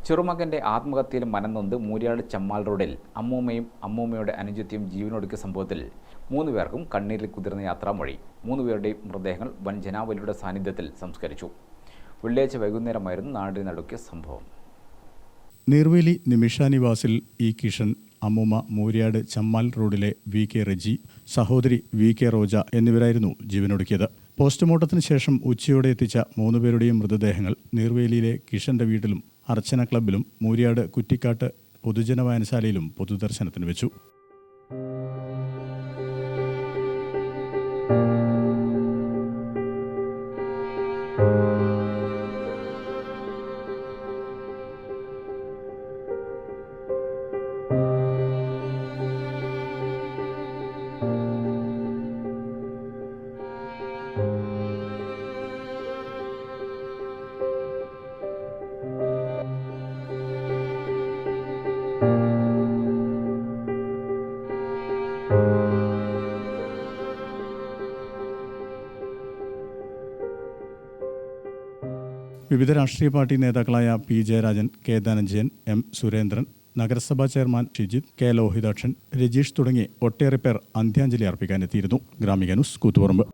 ചെറുമകൻ്റെ ആത്മഹത്യയിൽ മനംനൊന്ത് മൂര്യാട് ചമ്മാൽ റോഡിൽ അമ്മൂമ്മയും അമ്മൂമ്മയുടെ അനുജത്തിയും ജീവനൊടുക്കിയ സംഭവത്തിൽ 3 പേർക്കും കണ്ണീരിൽ കുതിർന്ന യാത്രാമൊഴി. 3 പേരുടെയും മൃതദേഹങ്ങൾ വൻ ജനാവലിയുടെ സാന്നിധ്യത്തിൽ സംസ്കരിച്ചു. വെള്ളിയാഴ്ച വൈകുന്നേരമായിരുന്നു നാടിനെ നടുക്കിയ സംഭവം. നീർവേലി നിമിഷാനിവാസിൽ ഇ കിഷൻ, അമ്മൂമ്മ മൂര്യാട് ചമ്മാൽ റോഡിലെ വി കെ റജി, സഹോദരി വി കെ റോജ എന്നിവരായിരുന്നു ജീവനൊടുക്കിയത്. പോസ്റ്റ്മോർട്ടത്തിന് ശേഷം ഉച്ചയോടെ എത്തിച്ച 3 പേരുടെയും മൃതദേഹങ്ങൾ നീർവേലിയിലെ കിഷന്റെ വീട്ടിലും അർച്ചന ക്ലബ്ബിലും മൂര്യാട് കുറ്റിക്കാട്ട് പൊതുജന വായനശാലയിലും പൊതുദർശനത്തിന് വെച്ചു. വിവിധ രാഷ്ട്രീയ പാർട്ടി നേതാക്കളായ P Jayarajan, K Dhananjayan, M Surendran, നഗരസഭാ ചെയർമാൻ ഷിജിത്, കെ ലോഹിതാക്ഷൻ, രജീഷ് തുടങ്ങി ഒട്ടേറെ പേർ അന്ത്യാഞ്ജലി അർപ്പിക്കാനെത്തിയിരുന്നു. ഗ്രാമിക ന്യൂസ്, കൂത്തുപറമ്പ്.